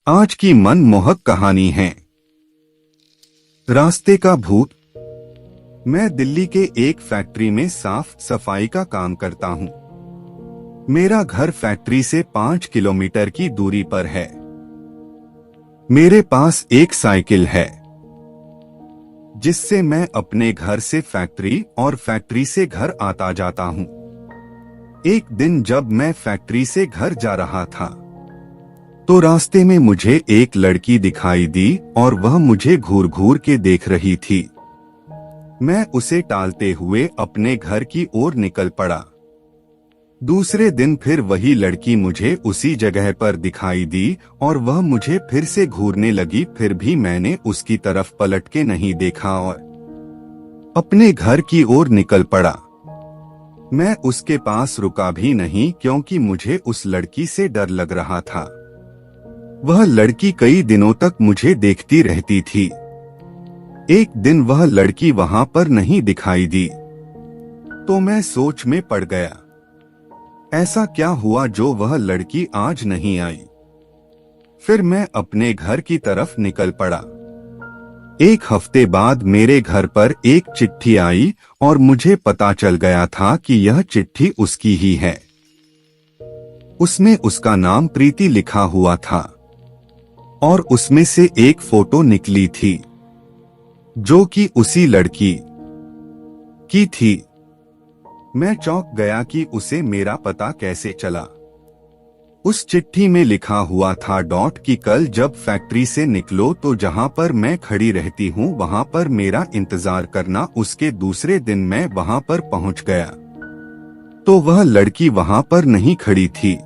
आज की मनमोहक कहानी है रास्ते का भूत। मैं दिल्ली के एक फैक्ट्री में साफ सफाई का काम करता हूँ। मेरा घर फैक्ट्री से 5 किलोमीटर की दूरी पर है। मेरे पास एक साइकिल है जिससे मैं अपने घर से फैक्ट्री और फैक्ट्री से घर आता जाता हूँ। एक दिन जब मैं फैक्ट्री से घर जा रहा था तो रास्ते में मुझे एक लड़की दिखाई दी और वह मुझे घूर घूर के देख रही थी। मैं उसे टालते हुए अपने घर की ओर निकल पड़ा। दूसरे दिन फिर वही लड़की मुझे उसी जगह पर दिखाई दी और वह मुझे फिर से घूरने लगी। फिर भी मैंने उसकी तरफ पलट के नहीं देखा और अपने घर की ओर निकल पड़ा। मैं उसके पास रुका भी नहीं क्योंकि मुझे उस लड़की से डर लग रहा था। वह लड़की कई दिनों तक मुझे देखती रहती थी। एक दिन वह लड़की वहां पर नहीं दिखाई दी तो मैं सोच में पड़ गया, ऐसा क्या हुआ जो वह लड़की आज नहीं आई। फिर मैं अपने घर की तरफ निकल पड़ा। एक हफ्ते बाद मेरे घर पर एक चिट्ठी आई और मुझे पता चल गया था कि यह चिट्ठी उसकी ही है। उसमें उसका नाम प्रीति लिखा हुआ था और उसमें से एक फोटो निकली थी जो कि उसी लड़की की थी। मैं चौंक गया कि उसे मेरा पता कैसे चला। उस चिट्ठी में लिखा हुआ था कि कल जब फैक्ट्री से निकलो तो जहां पर मैं खड़ी रहती हूं वहां पर मेरा इंतजार करना। उसके दूसरे दिन मैं वहां पर पहुंच गया तो वह लड़की वहां पर नहीं खड़ी थी।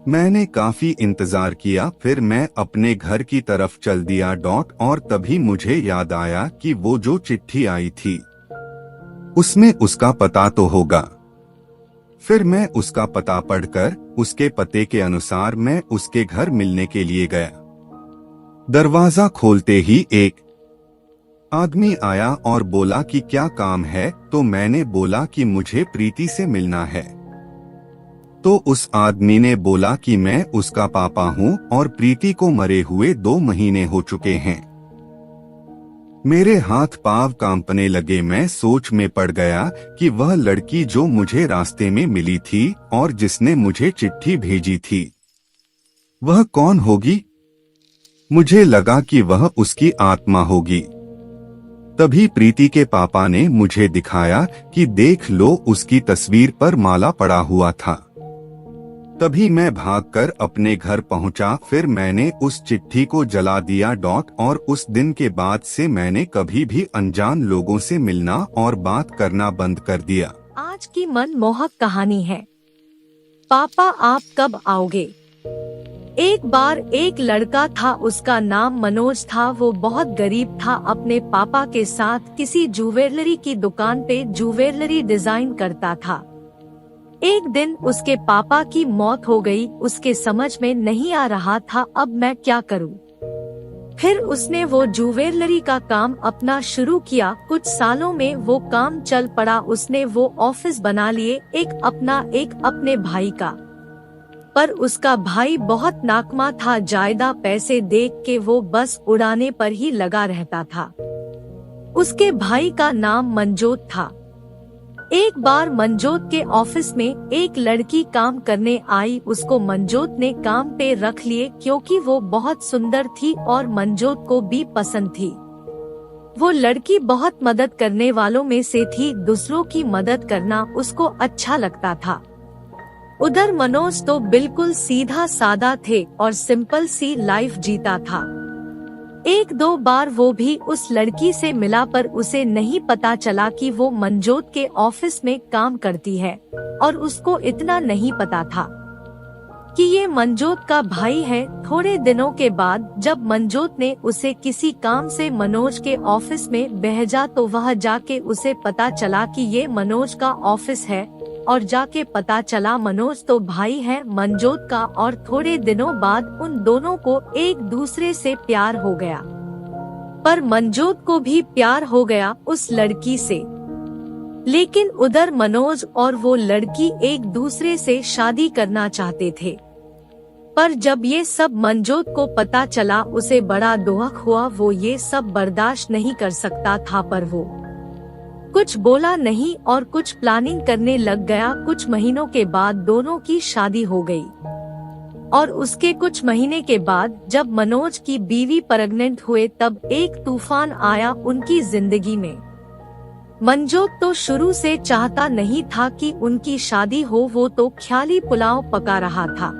मैंने काफी इंतजार किया। फिर मैं अपने घर की तरफ चल दिया और तभी मुझे याद आया कि वो जो चिट्ठी आई थी उसमें उसका पता तो होगा। फिर मैं उसका पता पढ़कर उसके पते के अनुसार मैं उसके घर मिलने के लिए गया। दरवाजा खोलते ही एक आदमी आया और बोला कि क्या काम है। तो मैंने बोला कि मुझे प्रीति से मिलना है। तो उस आदमी ने बोला कि मैं उसका पापा हूँ और प्रीति को मरे हुए 2 महीने हो चुके हैं। मेरे हाथ पांव कांपने लगे। मैं सोच में पड़ गया कि वह लड़की जो मुझे रास्ते में मिली थी और जिसने मुझे चिट्ठी भेजी थी वह कौन होगी। मुझे लगा कि वह उसकी आत्मा होगी। तभी प्रीति के पापा ने मुझे दिखाया कि देख लो, उसकी तस्वीर पर माला पड़ा हुआ था। तभी मैं भागकर अपने घर पहुंचा। फिर मैंने उस चिट्ठी को जला दिया और उस दिन के बाद से मैंने कभी भी अनजान लोगों से मिलना और बात करना बंद कर दिया। आज की मनमोहक कहानी है पापा आप कब आओगे। एक बार एक लड़का था, उसका नाम मनोज था। वो बहुत गरीब था। अपने पापा के साथ किसी ज्वेलरी की दुकान पे ज्वेलरी डिजाइन करता था। एक दिन उसके पापा की मौत हो गई। उसके समझ में नहीं आ रहा था अब मैं क्या करूं। फिर उसने वो ज्वेलरी का काम अपना शुरू किया। कुछ सालों में वो काम चल पड़ा। उसने वो ऑफिस बना लिए, एक अपना एक अपने भाई का। पर उसका भाई बहुत नाकमा था। ज्यादा पैसे देख के वो बस उड़ाने पर ही लगा रहता था। उसके भाई का नाम मंजोत था। एक बार मंजोत के ऑफिस में एक लड़की काम करने आई। उसको मंजोत ने काम पे रख लिए क्योंकि वो बहुत सुंदर थी और मंजोत को भी पसंद थी। वो लड़की बहुत मदद करने वालों में से थी। दूसरों की मदद करना उसको अच्छा लगता था। उधर मनोज तो बिल्कुल सीधा सादा थे और सिंपल सी लाइफ जीता था। 1-2 बार वो भी उस लड़की से मिला पर उसे नहीं पता चला कि वो मंजोत के ऑफिस में काम करती है और उसको इतना नहीं पता था कि ये मंजोत का भाई है। थोड़े दिनों के बाद जब मंजोत ने उसे किसी काम से मनोज के ऑफिस में भेजा तो वह जाके उसे पता चला कि ये मनोज का ऑफिस है और जाके पता चला मनोज तो भाई है मंजोत का। और थोड़े दिनों बाद उन दोनों को एक दूसरे से प्यार हो गया। पर मंजोत को भी प्यार हो गया उस लड़की से। लेकिन उधर मनोज और वो लड़की एक दूसरे से शादी करना चाहते थे। पर जब ये सब मनजोत को पता चला उसे बड़ा दुख हुआ। वो ये सब बर्दाश्त नहीं कर सकता था, पर वो कुछ बोला नहीं और कुछ प्लानिंग करने लग गया। कुछ महीनों के बाद दोनों की शादी हो गई और उसके कुछ महीने के बाद जब मनोज की बीवी प्रेग्नेंट हुए तब एक तूफान आया उनकी जिंदगी में। मनजोत तो शुरू से चाहता नहीं था कि उनकी शादी हो, वो तो ख्याली पुलाव पका रहा था।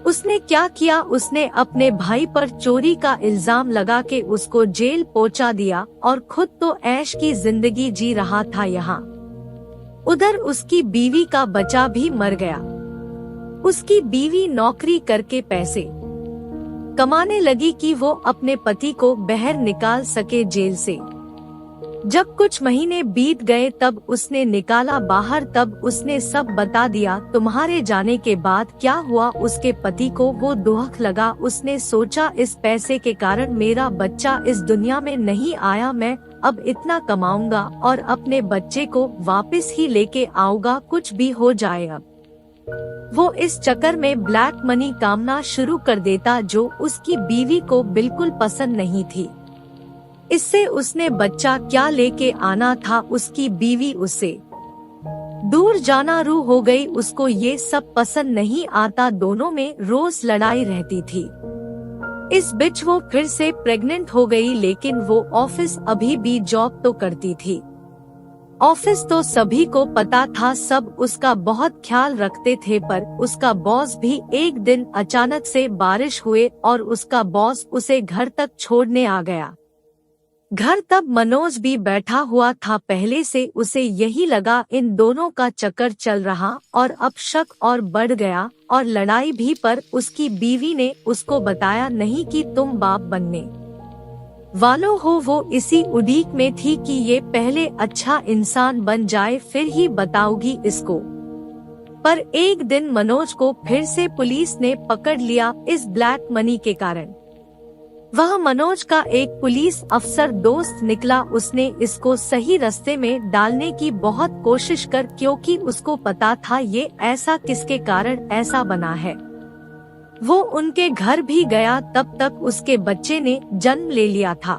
उसने क्या किया, उसने अपने भाई पर चोरी का इल्जाम लगा के उसको जेल पहुंचा दिया और खुद तो ऐश की जिंदगी जी रहा था यहाँ। उधर उसकी बीवी का बच्चा भी मर गया। उसकी बीवी नौकरी करके पैसे कमाने लगी कि वो अपने पति को बाहर निकाल सके जेल से। जब कुछ महीने बीत गए तब उसने निकाला बाहर, तब उसने सब बता दिया। तुम्हारे जाने के बाद क्या हुआ, उसके पति को वो दुख लगा। उसने सोचा इस पैसे के कारण मेरा बच्चा इस दुनिया में नहीं आया, मैं अब इतना कमाऊंगा और अपने बच्चे को वापस ही लेके आऊंगा, कुछ भी हो जाए। अब वो इस चक्कर में ब्लैक मनी कामना शुरू कर देता जो उसकी बीवी को बिल्कुल पसंद नहीं थी। इससे उसने बच्चा क्या लेके आना था, उसकी बीवी उससे दूर जाना रू हो गई। उसको ये सब पसंद नहीं आता, दोनों में रोज लड़ाई रहती थी। इस बीच वो फिर से प्रेग्नेंट हो गई, लेकिन वो ऑफिस अभी भी जॉब तो करती थी। ऑफिस तो सभी को पता था, सब उसका बहुत ख्याल रखते थे, पर उसका बॉस भी एक दिन अचानक से बारिश हुए और उसका बॉस उसे घर तक छोड़ने आ गया। घर तब मनोज भी बैठा हुआ था। पहले से उसे यही लगा इन दोनों का चक्कर चल रहा और अब शक और बढ़ गया और लड़ाई भी, पर उसकी बीवी ने उसको बताया नहीं कि तुम बाप बनने वालों हो। वो इसी उड़ीक में थी कि ये पहले अच्छा इंसान बन जाए फिर ही बताऊगी इसको। पर एक दिन मनोज को फिर से पुलिस ने पकड़ लिया इस ब्लैक मनी के कारण। वह मनोज का एक पुलिस अफसर दोस्त निकला। उसने इसको सही रास्ते में डालने की बहुत कोशिश कर, क्योंकि उसको पता था ये ऐसा किसके कारण ऐसा बना है। वो उनके घर भी गया, तब तक उसके बच्चे ने जन्म ले लिया था।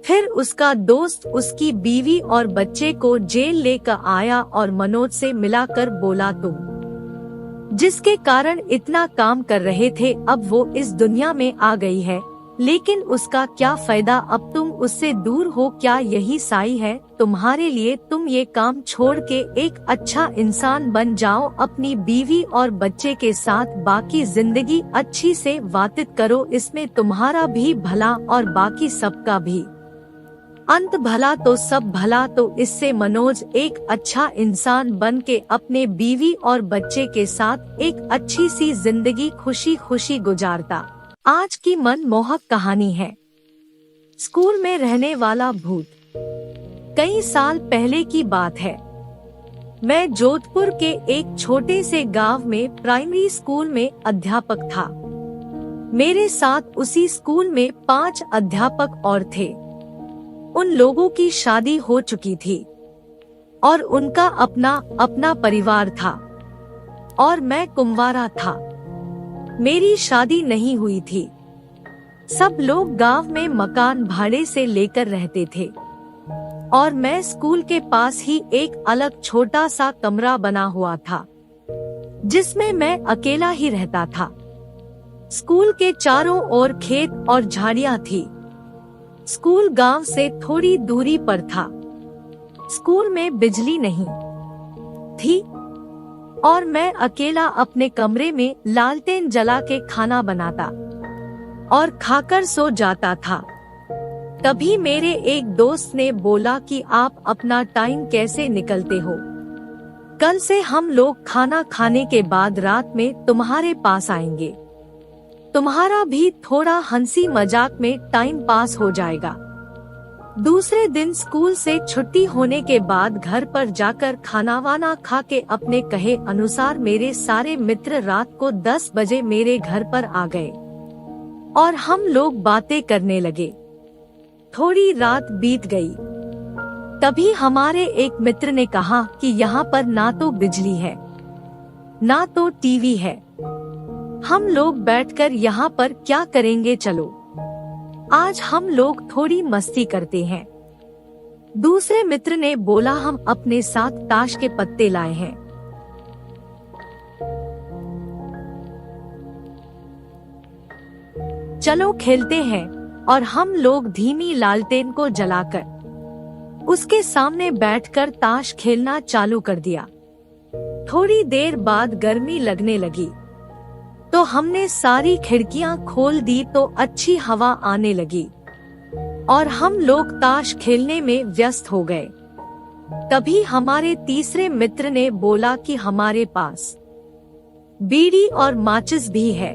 फिर उसका दोस्त उसकी बीवी और बच्चे को जेल लेकर आया और मनोज से मिलाकर बोला तुम जिसके कारण इतना काम कर रहे थे अब वो इस दुनिया में आ गई है, लेकिन उसका क्या फायदा, अब तुम उससे दूर हो, क्या यही सही है तुम्हारे लिए? तुम ये काम छोड़ के एक अच्छा इंसान बन जाओ, अपनी बीवी और बच्चे के साथ बाकी जिंदगी अच्छी से व्यतीत करो, इसमें तुम्हारा भी भला और बाकी सबका भी अंत भला तो सब भला। तो इससे मनोज एक अच्छा इंसान बन के अपने बीवी और बच्चे के साथ एक अच्छी सी जिंदगी खुशी खुशी गुजारता। आज की मनमोहक कहानी है स्कूल में रहने वाला भूत। कई साल पहले की बात है। मैं जोधपुर के एक छोटे से गांव में प्राइमरी स्कूल में अध्यापक था। मेरे साथ उसी स्कूल में 5 अध्यापक और थे। उन लोगों की शादी हो चुकी थी और उनका अपना परिवार था और मैं कुंवारा था। मेरी शादी नहीं हुई थी। सब लोग गांव में मकान भाड़े से लेकर रहते थे और मैं स्कूल के पास ही एक अलग छोटा सा कमरा बना हुआ था जिसमें मैं अकेला ही रहता था। स्कूल के चारों ओर खेत और झाड़ियां थी। स्कूल गांव से थोड़ी दूरी पर था। स्कूल में बिजली नहीं थी और मैं अकेला अपने कमरे में लालटेन जला के खाना बनाता और खाकर सो जाता था। तभी मेरे एक दोस्त ने बोला कि आप अपना टाइम कैसे निकलते हो? कल से हम लोग खाना खाने के बाद रात में तुम्हारे पास आएंगे। तुम्हारा भी थोड़ा हंसी मजाक में टाइम पास हो जाएगा। दूसरे दिन स्कूल से छुट्टी होने के बाद घर पर जाकर खाना वाना खा के अपने कहे अनुसार मेरे सारे मित्र रात को 10 बजे मेरे घर पर आ गए और हम लोग बातें करने लगे। थोड़ी रात बीत गई। तभी हमारे एक मित्र ने कहा कि यहाँ पर ना तो बिजली है ना तो टीवी है, हम लोग बैठकर यहाँ पर क्या करेंगे, चलो आज हम लोग थोड़ी मस्ती करते हैं। दूसरे मित्र ने बोला, हम अपने साथ ताश के पत्ते लाए हैं। चलो खेलते हैं। और हम लोग धीमी लालटेन को जलाकर उसके सामने बैठकर ताश खेलना चालू कर दिया। थोड़ी देर बाद गर्मी लगने लगी तो हमने सारी खिड़कियां खोल दी तो अच्छी हवा आने लगी और हम लोग ताश खेलने में व्यस्त हो गए। तभी हमारे तीसरे मित्र ने बोला कि हमारे पास बीड़ी और माचिस भी है,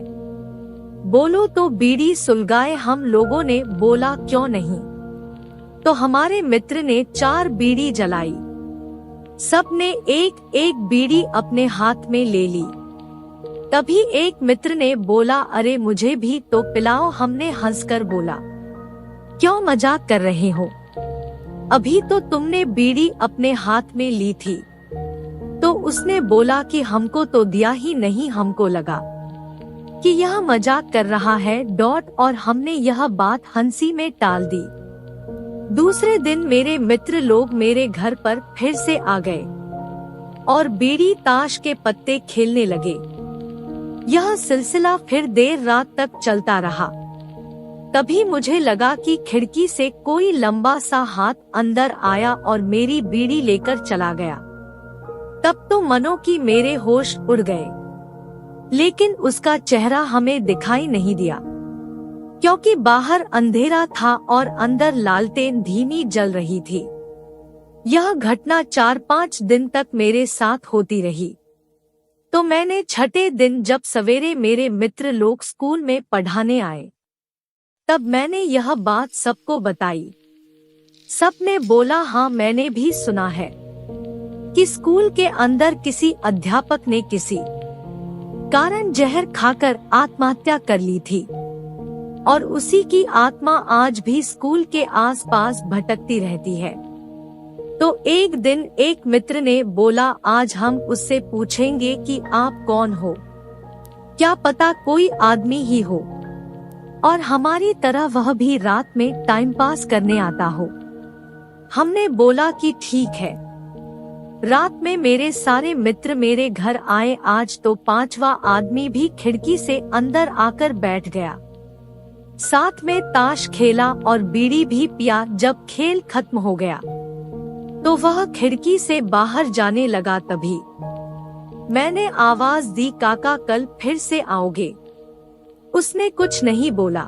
बोलो तो बीड़ी सुलगाए। हम लोगों ने बोला क्यों नहीं, तो हमारे मित्र ने 4 बीड़ी जलाई। सबने एक एक बीड़ी अपने हाथ में ले ली। तभी एक मित्र ने बोला, अरे मुझे भी तो पिलाओ। हमने हंसकर बोला, क्यों मजाक कर रहे हो, अभी तो तुमने बीड़ी अपने हाथ में ली थी। तो उसने बोला कि हमको तो दिया ही नहीं, हमको लगा कि यह मजाक कर रहा है। और हमने यह बात हंसी में टाल दी। दूसरे दिन मेरे मित्र लोग मेरे घर पर फिर से आ गए और बीड़ी ताश के पत्ते खेलने लगे। यह सिलसिला फिर देर रात तक चलता रहा। तभी मुझे लगा कि खिड़की से कोई लंबा सा हाथ अंदर आया और मेरी बीड़ी लेकर चला गया। तब तो मनो कि मेरे होश उड़ गए, लेकिन उसका चेहरा हमें दिखाई नहीं दिया क्योंकि बाहर अंधेरा था और अंदर लालटेन धीमी जल रही थी। यह घटना 4-5 दिन तक मेरे साथ होती रही। तो मैंने छठे दिन जब सवेरे मेरे मित्र लोग स्कूल में पढ़ाने आए, तब मैंने यह बात सबको बताई। सबने बोला, हाँ मैंने भी सुना है कि स्कूल के अंदर किसी अध्यापक ने किसी कारण जहर खाकर आत्महत्या कर ली थी और उसी की आत्मा आज भी स्कूल के आसपास भटकती रहती है। तो एक दिन एक मित्र ने बोला, आज हम उससे पूछेंगे कि आप कौन हो, क्या पता कोई आदमी ही हो और हमारी तरह वह भी रात में टाइम पास करने आता हो। हमने बोला कि ठीक है। रात में मेरे सारे मित्र मेरे घर आए। आज तो 5वां आदमी भी खिड़की से अंदर आकर बैठ गया। साथ में ताश खेला और बीड़ी भी पिया। जब खेल खत्म हो गया तो वह खिड़की से बाहर जाने लगा। तभी मैंने आवाज दी, काका कल फिर से आओगे? उसने कुछ नहीं बोला।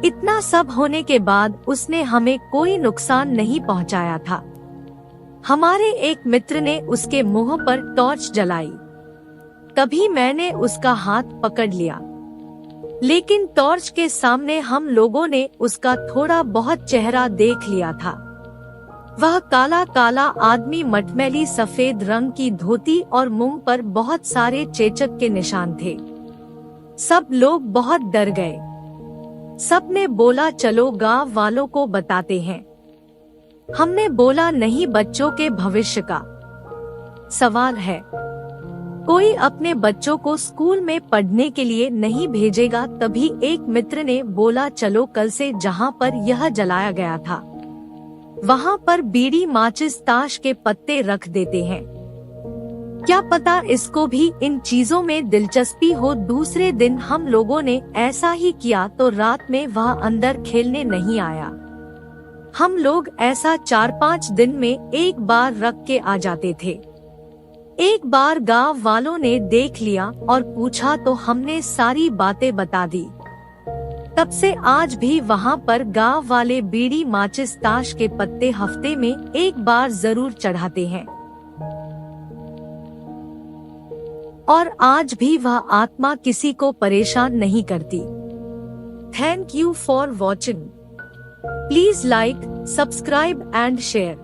इतना सब होने के बाद उसने हमें कोई नुकसान नहीं पहुंचाया था। हमारे एक मित्र ने उसके मुंह पर टॉर्च जलाई। तभी मैंने उसका हाथ पकड़ लिया, लेकिन टॉर्च के सामने हम लोगों ने उसका थोड़ा बहुत चेहरा देख लिया था। वह काला काला आदमी, मटमैली सफेद रंग की धोती और मुंह पर बहुत सारे चेचक के निशान थे। सब लोग बहुत डर गए। सबने बोला, चलो गांव वालों को बताते हैं। हमने बोला, नहीं, बच्चों के भविष्य का सवाल है। कोई अपने बच्चों को स्कूल में पढ़ने के लिए नहीं भेजेगा। तभी एक मित्र ने बोला, चलो कल से जहाँ पर यह जलाया गया था वहाँ पर बीड़ी, माचिस, ताश के पत्ते रख देते हैं। क्या पता इसको भी इन चीजों में दिलचस्पी हो। दूसरे दिन हम लोगों ने ऐसा ही किया तो रात में वह अंदर खेलने नहीं आया। हम लोग ऐसा 4-5 दिन में एक बार रख के आ जाते थे। एक बार गांव वालों ने देख लिया और पूछा तो हमने सारी बातें बता दी। तब से आज भी वहाँ पर गांव वाले बीड़ी, माचिस, ताश के पत्ते हफ्ते में एक बार जरूर चढ़ाते हैं और आज भी वह आत्मा किसी को परेशान नहीं करती। Thank you for watching. Please like, subscribe and share.